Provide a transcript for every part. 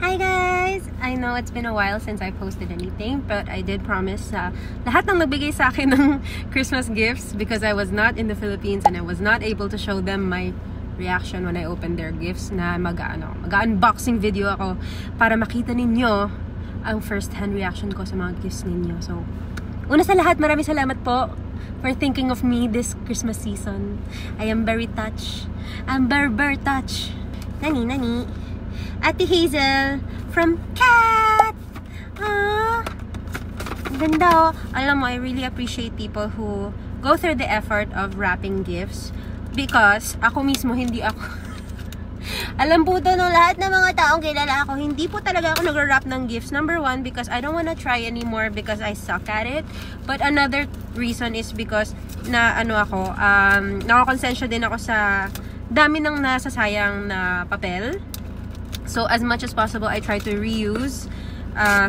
Hi guys! I know it's been a while since I posted anything, but I did promise lahat ng nagbigay sa akin ng Christmas gifts because I was not in the Philippines and I was not able to show them my reaction when I opened their gifts na mag-unboxing video ako para makita ninyo ang first-hand reaction ko sa mga gifts ninyo. So, una sa lahat, maraming salamat po for thinking of me this Christmas season. I am very touched. I'm very touched. Nani. Ate Hazel from Cat! Aww! Ganda oh. Alam mo, I really appreciate people who go through the effort of wrapping gifts because ako mismo hindi ako alam po ito no, lahat ng mga taong kilala ako, hindi po talaga ako nag-wrap ng gifts. Number one, because I don't wanna try anymore because I suck at it. But another reason is because nakakonsensya din ako sa dami ng nasasayang na papel. So as much as possible, I try to reuse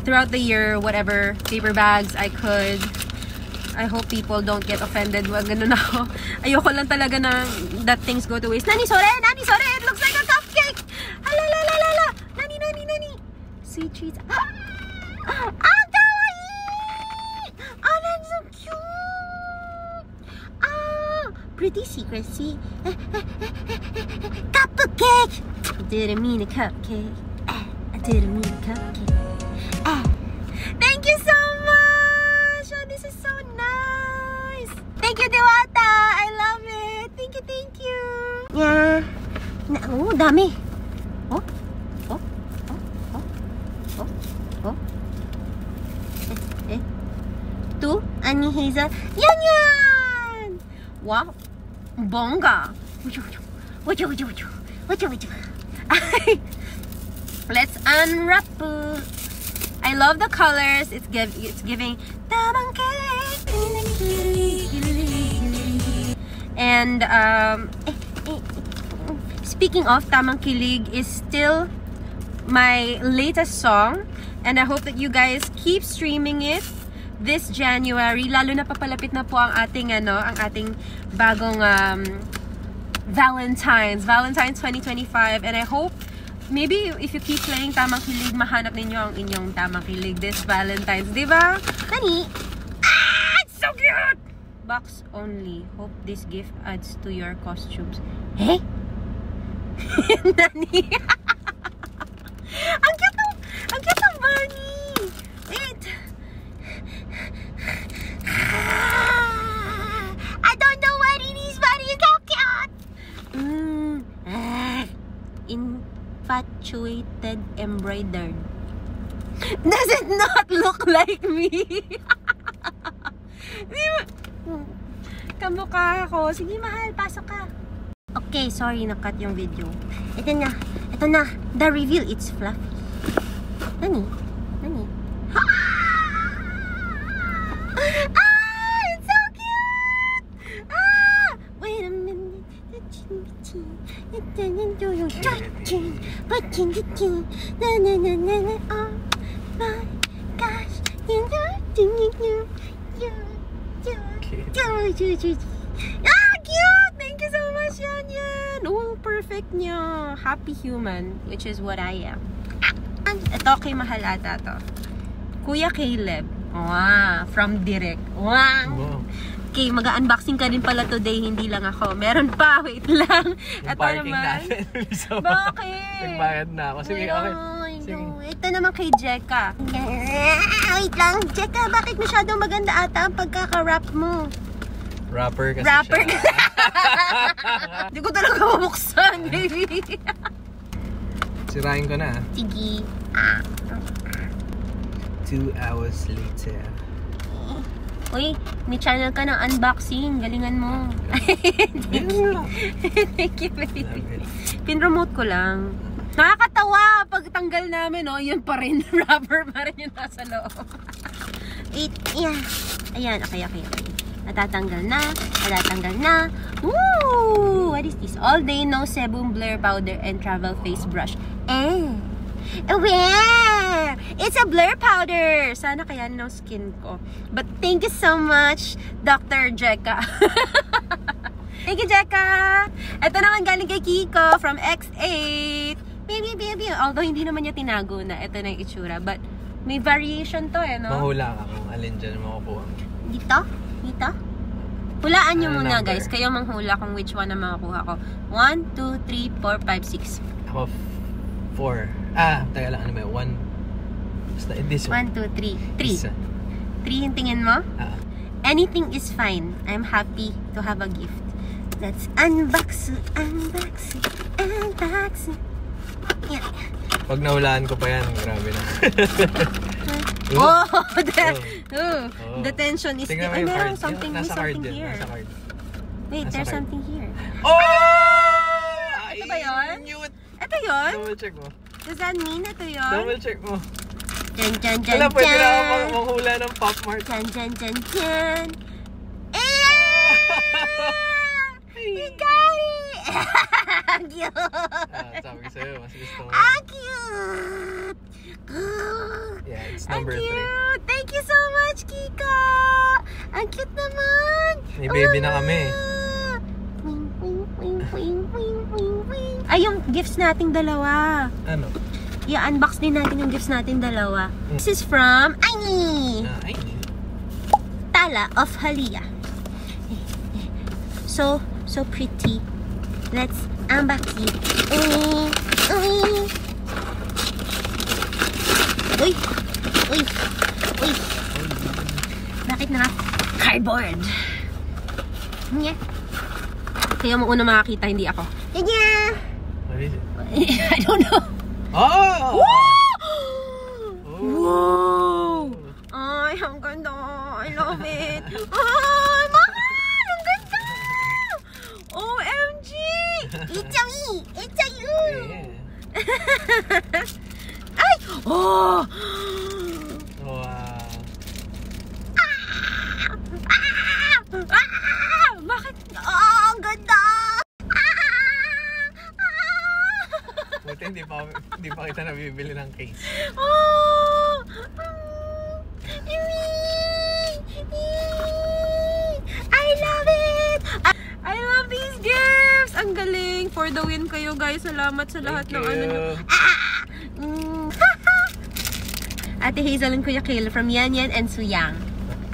throughout the year whatever paper bags I could. I hope people don't get offended. Wag ganun ako. Ayoko lang talaga na that things go to waste. Nani, sorry! It looks like a cupcake! Ala! Nani! Sweet treats. Ah, kawaii! Oh, that's so cute! Ah, pretty secrecy. Cupcake! I didn't mean a cupcake. Thank you so much! Oh, this is so nice! Thank you, Diwata! I love it! Thank you! Yeah. Oh, dami! Oh. Two, Ani Hazel. Yan! Wow! Bongga! Let's unwrap it. I love the colors. It's giving tamang cake. And speaking of, Tamang Kilig is still my latest song, and I hope that you guys keep streaming it this January. Lalo na papalapit na po ang ating bagong Valentine's 2025, and I hope maybe if you keep playing Tamang Kilig, mahanap ninyo ang inyong Tamang Kilig this Valentine's, diba? Nani? Ah! It's so cute! Box only. Hope this gift adds to your costumes. Eh? Nani? Ang cute ng bunny! Wait! I don't know what it is, but it's so cute! Infatuated embroidered. Does it not look like me? Kamukha ako. Sige mahal, pasok ka. Okay, sorry, nakat yung video. Ito na. The reveal, it's fluffy. Nani? Ah! It's so cute! Ah! Wait a minute. Oh my gosh. Ah, cute! Thank you so much, yan. Oh, perfect niya. Happy human, which is what I am. Ito kay mahal ata to. Kuya Caleb. Wow, from Direct. Wow. Okay, mag-unboxing ka din pala today, hindi lang ako. Meron pa, wait lang. Yung parking natin. So, bakit? nagbayad na ako. Sige, okay. Sige. Ito naman kay Jeka. Wait lang, Jeka, bakit masyadong maganda ata ang pagkaka-wrap mo? Rapper kasi siya. Hindi ko talaga mabuksan, baby. Sirain ko na. Sige. 2 hours later. Uy, may channel ka ng unboxing. Galingan mo. Thank you, baby. Pinromote ko lang. Nakakatawa pag tanggal namin, oh, yun pa rin. Rubber pa rin yung nasa loob. Ayan, okay. Natatanggal na. Woo! What is this? All Day No Sebum Blur Powder and Travel Face Brush. Wow! It's a blur powder! Sana kaya ng skin ko. But thank you so much, Dr. Jeka. Thank you, Jeka! Ito naman galing kay Kiko from X8. baby. Although hindi naman niya tinago na ito na yung itsura. But may variation to no? Mahula ka kung alin dyan makukuha mo. Dito? Hulaan niyo Ano muna number? guys. Kayo manghula kung which one na makukuha ko. 1, 2, 3, 4, 5, 6. Ako 4. Teka lang, ano ba yun? 1. Basta this one. 1, 2, 3. 3. Isa. 3 yung tingin mo? Anything Anything is fine. I'm happy to have a gift. Let's unbox it. Yeah. Pag nahulaan ko pa yan, grabe na. The tension is Tingnan mo Ay, yung meron card. something, Nasa may card something din. here. Nasa card. Wait, Nasa there's card. something here. Oh! Ito ba yun? Cute! Ito yun? Double check mo. Does that mean ito yun? Double check mo. Jan. Wala, pwede na ako manghula ng Pop Mart. Jan. You got it! Cute! Sabi ko sa'yo, mas gusto mo. Cute! Yeah, it's number 3. Cute! Thank you so much, Kika! Ang cute naman! May baby na kami. Ay, yung gifts nating dalawa. Ano? I-unbox din natin yung gifts nating dalawa. This is from Aini! Tala of Halia. So pretty. Let's unbox it. Uy! Bakit na? Cardboard! Yeah. Kaya mo una makakita, hindi ako. Yeah! What is it? I don't know. Oh! Wow! Ay, ang ganda. I love it. Ay, mahal! Ang ganda! OMG! It's me! It's you! Yeah. Ay! Oh! Wow. Bakit? Oh, ang ganda! Buti hindi pa kita nabibili ng case. Oh! I love it! I love these gifts! Ang galing! For the win kayo guys. Salamat sa lahat ng ano nyo. Ate Hazel and Kuya Kale from Yan and Suyang.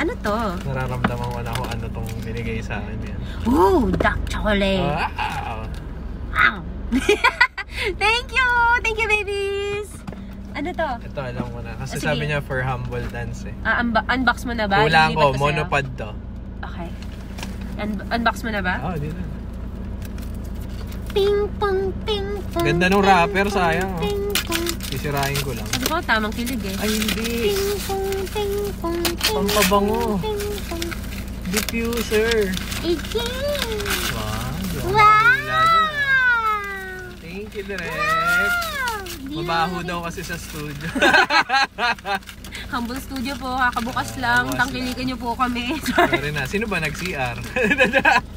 Ano to? Nararamdaman ko na kung ano tong binigay sa akin yan. Ooh, dark chocolate. Wow! Wow. Thank you! Thank you, babies! Ano to? Ito, alam ko na. Kasi Sige. sabi niya for humble dance eh. Unbox mo na ba? Kulang Nilipat ko, sa'yo? monopod to. Okay. Unbox mo na ba? Oh, di na. Ping pong, ping pong. Ganda nung rapper, sayang. Ping pong. Sisirain ko lang. Sabi ko, tamang kilig eh. Ay, hindi. Ping pong, ping pong, ping Pampabango. ping pong. Diffuser. Again. Wow. Wow! Thank you, Direk. Wow! Mabaho daw kasi sa studio. Humble Studio po, kakabukas lang. bukas Tangkilikan niyo po kami. Sorry na. Sino ba nag-CR?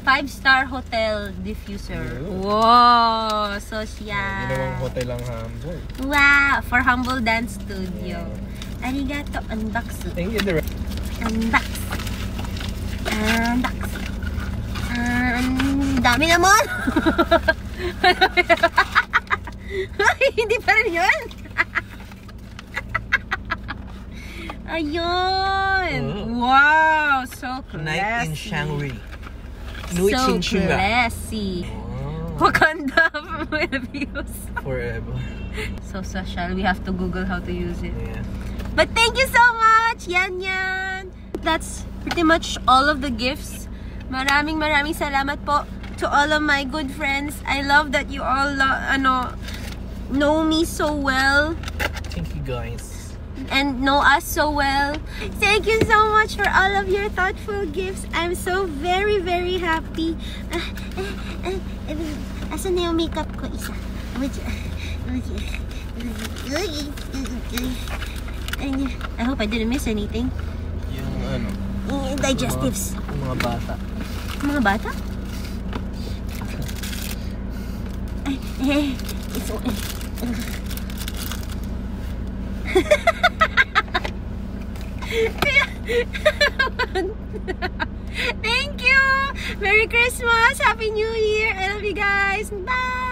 5-star hotel diffuser. Wow! Social. hotel ang humble. Wow! For Humble Dance Studio. Arigato. Unbox. Thank you, Direk. Unbox. Dami naman! Ay, hindi pa rin yun! Ayun! Oh. Wow! So classy! Night in Shangri. So classy! Oh. Wakanda Philippines. Forever. So social. We have to Google how to use it. Yeah. But thank you so much, Yan. That's pretty much all of the gifts. Maraming salamat po to all of my good friends. I love that you all know me so well Thank you, guys. and know us so well. Thank you so much for all of your thoughtful gifts. I'm so very happy. Asan na yung makeup ko? Isa. I hope I didn't miss anything. Yung ano? Digestives. Yung mga bata. Mga bata? It's Thank you! Merry Christmas! Happy New Year! I love you guys! Bye!